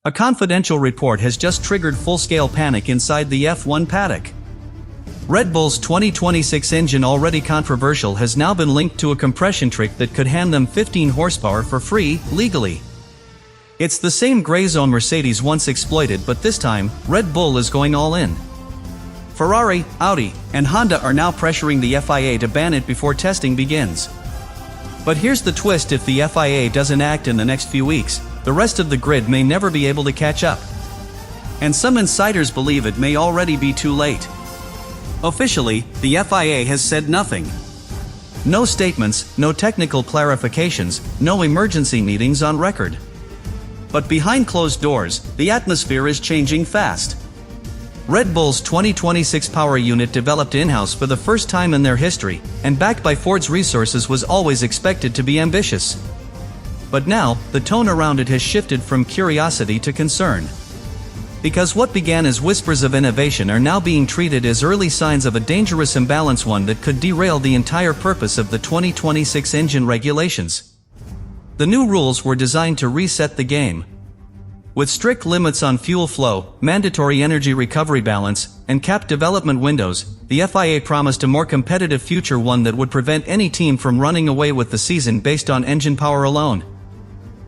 A confidential report has just triggered full-scale panic inside the F1 paddock. Red Bull's 2026 engine, already controversial, has now been linked to a compression trick that could hand them 15 horsepower for free, legally. It's the same gray zone Mercedes once exploited, but this time, Red Bull is going all in. Ferrari, Audi, and Honda are now pressuring the FIA to ban it before testing begins. But here's the twist: if the FIA doesn't act in the next few weeks, the rest of the grid may never be able to catch up. And some insiders believe it may already be too late. Officially, the FIA has said nothing. No statements, no technical clarifications, no emergency meetings on record. But behind closed doors, the atmosphere is changing fast. Red Bull's 2026 power unit, developed in-house for the first time in their history, and backed by Ford's resources, was always expected to be ambitious. But now, the tone around it has shifted from curiosity to concern. Because what began as whispers of innovation are now being treated as early signs of a dangerous imbalance, one that could derail the entire purpose of the 2026 engine regulations. The new rules were designed to reset the game. With strict limits on fuel flow, mandatory energy recovery balance, and capped development windows, the FIA promised a more competitive future, one that would prevent any team from running away with the season based on engine power alone.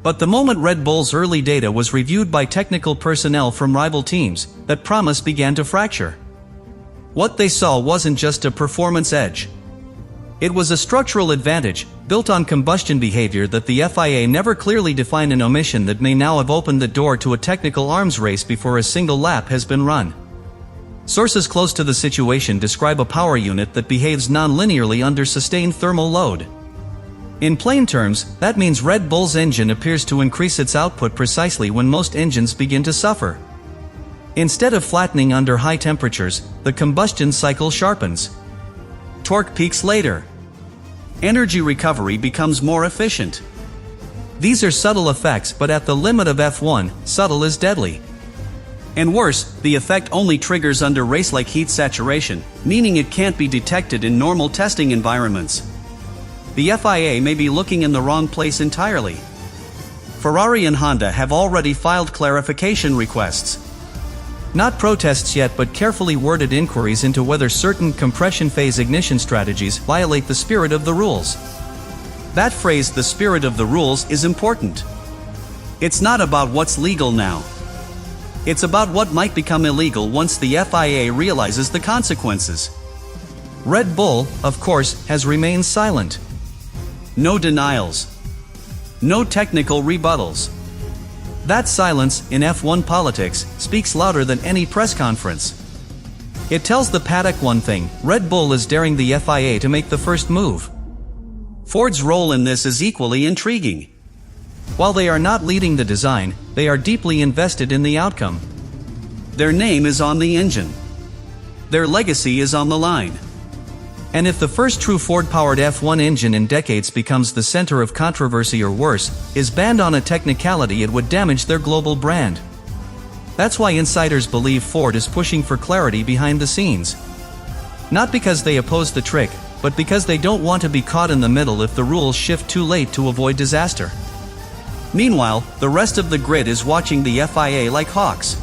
But the moment Red Bull's early data was reviewed by technical personnel from rival teams, that promise began to fracture. What they saw wasn't just a performance edge. It was a structural advantage, built on combustion behavior that the FIA never clearly defined, an omission that may now have opened the door to a technical arms race before a single lap has been run. Sources close to the situation describe a power unit that behaves non-linearly under sustained thermal load. In plain terms, that means Red Bull's engine appears to increase its output precisely when most engines begin to suffer. Instead of flattening under high temperatures, the combustion cycle sharpens. Torque peaks later. Energy recovery becomes more efficient. These are subtle effects, but at the limit of F1, subtle is deadly. And worse, the effect only triggers under race-like heat saturation, meaning it can't be detected in normal testing environments. The FIA may be looking in the wrong place entirely. Ferrari and Honda have already filed clarification requests. Not protests yet, but carefully worded inquiries into whether certain compression phase ignition strategies violate the spirit of the rules. That phrase, the spirit of the rules, is important. It's not about what's legal now. It's about what might become illegal once the FIA realizes the consequences. Red Bull, of course, has remained silent. No denials. No technical rebuttals. That silence, in F1 politics, speaks louder than any press conference. It tells the paddock one thing: Red Bull is daring the FIA to make the first move. Ford's role in this is equally intriguing. While they are not leading the design, they are deeply invested in the outcome. Their name is on the engine. Their legacy is on the line. And if the first true Ford-powered F1 engine in decades becomes the center of controversy, or worse, is banned on a technicality, it would damage their global brand. That's why insiders believe Ford is pushing for clarity behind the scenes. Not because they oppose the trick, but because they don't want to be caught in the middle if the rules shift too late to avoid disaster. Meanwhile, the rest of the grid is watching the FIA like hawks.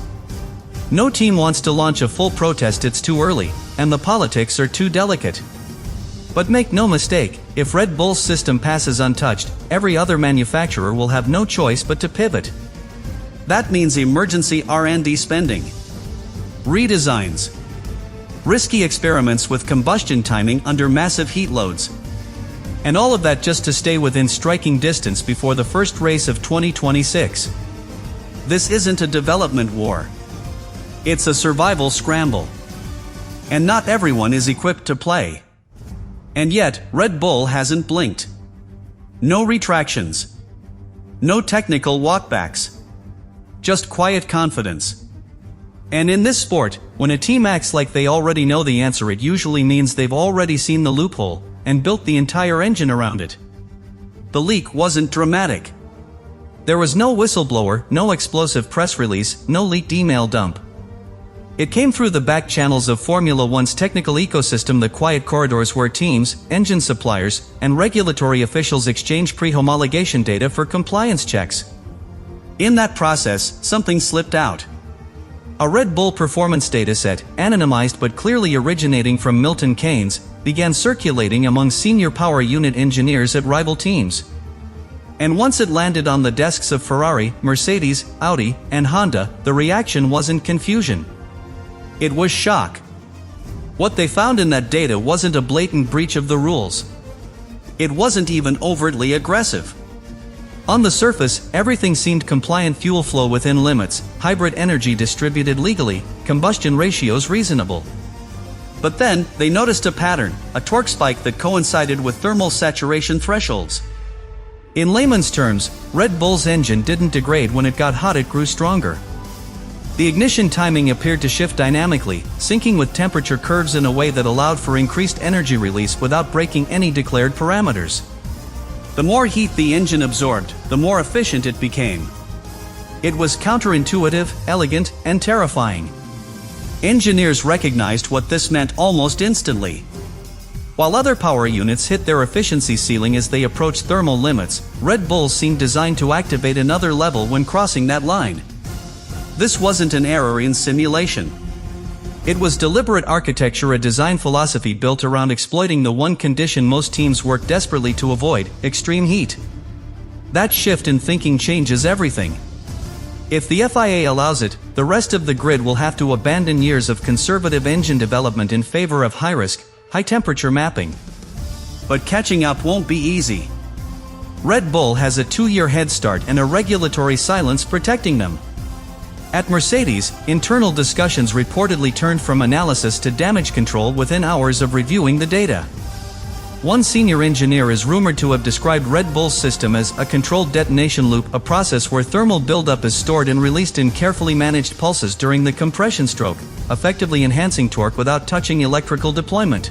No team wants to launch a full protest, it's too early, and the politics are too delicate. But make no mistake, if Red Bull's system passes untouched, every other manufacturer will have no choice but to pivot. That means emergency R&D spending, redesigns, risky experiments with combustion timing under massive heat loads. And all of that just to stay within striking distance before the first race of 2026. This isn't a development war. It's a survival scramble. And not everyone is equipped to play. And yet, Red Bull hasn't blinked. No retractions. No technical walkbacks. Just quiet confidence. And in this sport, when a team acts like they already know the answer, it usually means they've already seen the loophole and built the entire engine around it. The leak wasn't dramatic. There was no whistleblower, no explosive press release, no leaked email dump. It came through the back channels of Formula One's technical ecosystem, the quiet corridors where teams, engine suppliers, and regulatory officials exchange pre-homologation data for compliance checks. In that process, something slipped out. A Red Bull performance dataset, anonymized but clearly originating from Milton Keynes, began circulating among senior power unit engineers at rival teams. And once it landed on the desks of Ferrari, Mercedes, Audi, and Honda, the reaction wasn't confusion. It was shock. What they found in that data wasn't a blatant breach of the rules. It wasn't even overtly aggressive. On the surface, everything seemed compliant: fuel flow within limits, hybrid energy distributed legally, combustion ratios reasonable. But then, they noticed a pattern, a torque spike that coincided with thermal saturation thresholds. In layman's terms, Red Bull's engine didn't degrade when it got hot, it grew stronger. The ignition timing appeared to shift dynamically, syncing with temperature curves in a way that allowed for increased energy release without breaking any declared parameters. The more heat the engine absorbed, the more efficient it became. It was counterintuitive, elegant, and terrifying. Engineers recognized what this meant almost instantly. While other power units hit their efficiency ceiling as they approached thermal limits, Red Bull seemed designed to activate another level when crossing that line. This wasn't an error in simulation. It was deliberate architecture, a design philosophy built around exploiting the one condition most teams work desperately to avoid: extreme heat. That shift in thinking changes everything. If the FIA allows it, the rest of the grid will have to abandon years of conservative engine development in favor of high-risk, high-temperature mapping. But catching up won't be easy. Red Bull has a 2-year head start and a regulatory silence protecting them. At Mercedes, internal discussions reportedly turned from analysis to damage control within hours of reviewing the data. One senior engineer is rumored to have described Red Bull's system as a controlled detonation loop, a process where thermal buildup is stored and released in carefully managed pulses during the compression stroke, effectively enhancing torque without touching electrical deployment.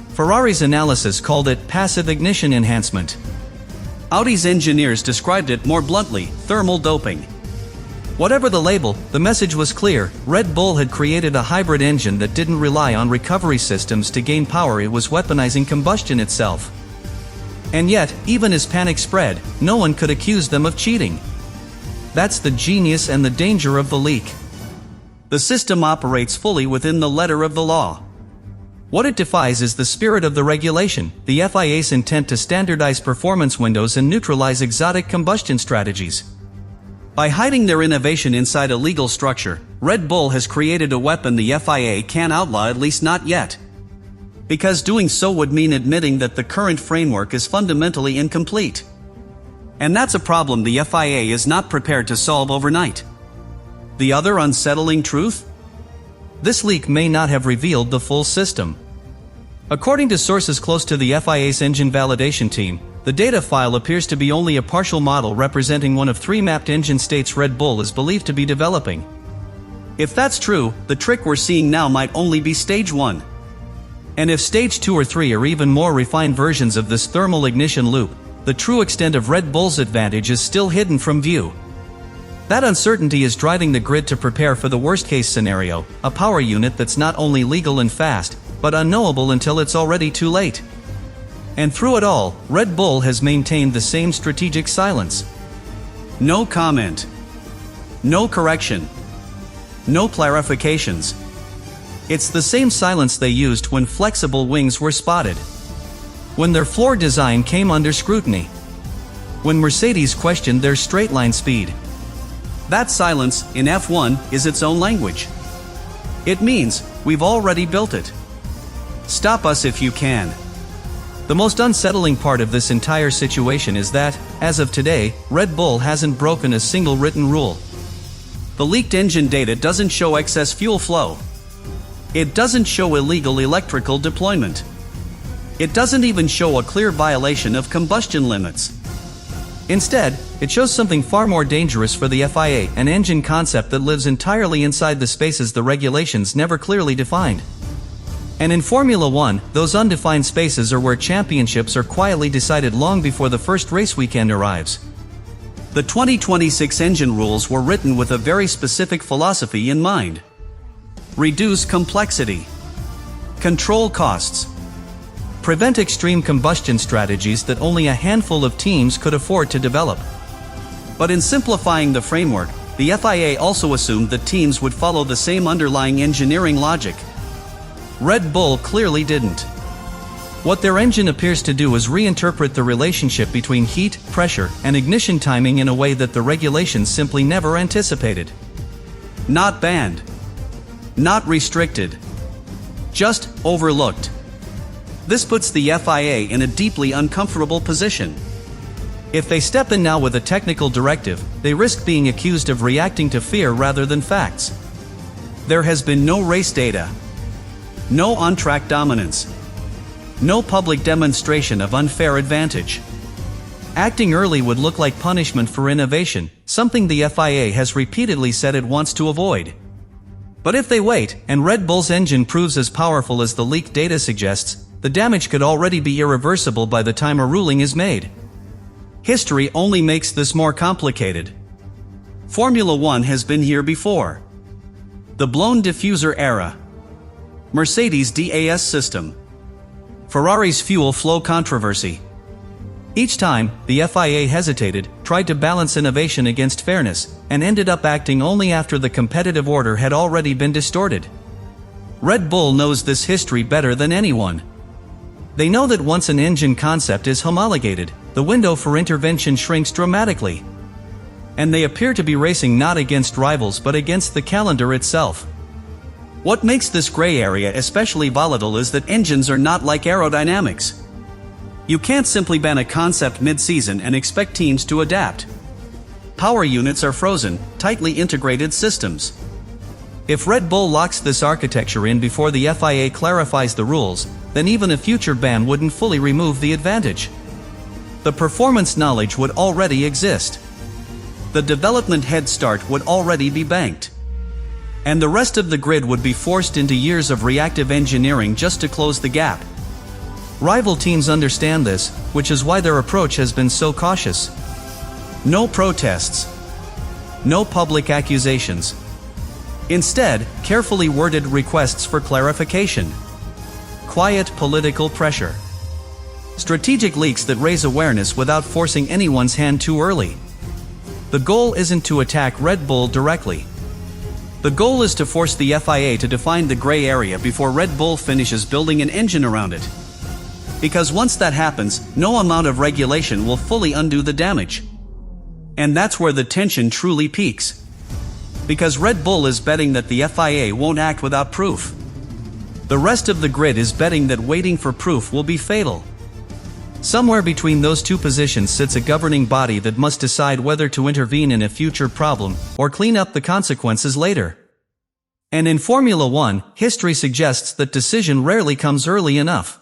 Ferrari's analysis called it passive ignition enhancement. Audi's engineers described it more bluntly: thermal doping. Whatever the label, the message was clear: Red Bull had created a hybrid engine that didn't rely on recovery systems to gain power, it was weaponizing combustion itself. And yet, even as panic spread, no one could accuse them of cheating. That's the genius and the danger of the leak. The system operates fully within the letter of the law. What it defies is the spirit of the regulation, the FIA's intent to standardize performance windows and neutralize exotic combustion strategies. By hiding their innovation inside a legal structure, Red Bull has created a weapon the FIA can't outlaw, at least not yet. Because doing so would mean admitting that the current framework is fundamentally incomplete. And that's a problem the FIA is not prepared to solve overnight. The other unsettling truth? This leak may not have revealed the full system. According to sources close to the FIA's engine validation team, the data file appears to be only a partial model representing one of 3 mapped engine states Red Bull is believed to be developing. If that's true, the trick we're seeing now might only be stage 1. And if stage 2 or 3 are even more refined versions of this thermal ignition loop, the true extent of Red Bull's advantage is still hidden from view. That uncertainty is driving the grid to prepare for the worst-case scenario, a power unit that's not only legal and fast, but unknowable until it's already too late. And through it all, Red Bull has maintained the same strategic silence. No comment. No correction. No clarifications. It's the same silence they used when flexible wings were spotted. When their floor design came under scrutiny. When Mercedes questioned their straight-line speed. That silence, in F1, is its own language. It means, we've already built it. Stop us if you can. The most unsettling part of this entire situation is that, as of today, Red Bull hasn't broken a single written rule. The leaked engine data doesn't show excess fuel flow. It doesn't show illegal electrical deployment. It doesn't even show a clear violation of combustion limits. Instead, it shows something far more dangerous for the FIA, an engine concept that lives entirely inside the spaces the regulations never clearly defined. And in Formula One, those undefined spaces are where championships are quietly decided long before the first race weekend arrives. The 2026 engine rules were written with a very specific philosophy in mind. Reduce complexity. Control costs. Prevent extreme combustion strategies that only a handful of teams could afford to develop. But in simplifying the framework, the FIA also assumed that teams would follow the same underlying engineering logic. Red Bull clearly didn't. What their engine appears to do is reinterpret the relationship between heat, pressure, and ignition timing in a way that the regulations simply never anticipated. Not banned. Not restricted. Just overlooked. This puts the FIA in a deeply uncomfortable position. If they step in now with a technical directive, they risk being accused of reacting to fear rather than facts. There has been no race data. No on-track dominance. No public demonstration of unfair advantage. Acting early would look like punishment for innovation, something the FIA has repeatedly said it wants to avoid. But if they wait, and Red Bull's engine proves as powerful as the leaked data suggests, the damage could already be irreversible by the time a ruling is made. History only makes this more complicated. Formula One has been here before. The blown diffuser era. Mercedes' DAS system. Ferrari's fuel flow controversy. Each time, the FIA hesitated, tried to balance innovation against fairness, and ended up acting only after the competitive order had already been distorted. Red Bull knows this history better than anyone. They know that once an engine concept is homologated, the window for intervention shrinks dramatically. And they appear to be racing not against rivals but against the calendar itself. What makes this gray area especially volatile is that engines are not like aerodynamics. You can't simply ban a concept mid-season and expect teams to adapt. Power units are frozen, tightly integrated systems. If Red Bull locks this architecture in before the FIA clarifies the rules, then even a future ban wouldn't fully remove the advantage. The performance knowledge would already exist. The development head start would already be banked. And the rest of the grid would be forced into years of reactive engineering just to close the gap. Rival teams understand this, which is why their approach has been so cautious. No protests. No public accusations. Instead, carefully worded requests for clarification. Quiet political pressure. Strategic leaks that raise awareness without forcing anyone's hand too early. The goal isn't to attack Red Bull directly. The goal is to force the FIA to define the gray area before Red Bull finishes building an engine around it. Because once that happens, no amount of regulation will fully undo the damage. And that's where the tension truly peaks. Because Red Bull is betting that the FIA won't act without proof. The rest of the grid is betting that waiting for proof will be fatal. Somewhere between those two positions sits a governing body that must decide whether to intervene in a future problem or clean up the consequences later. And in Formula One, history suggests that decision rarely comes early enough.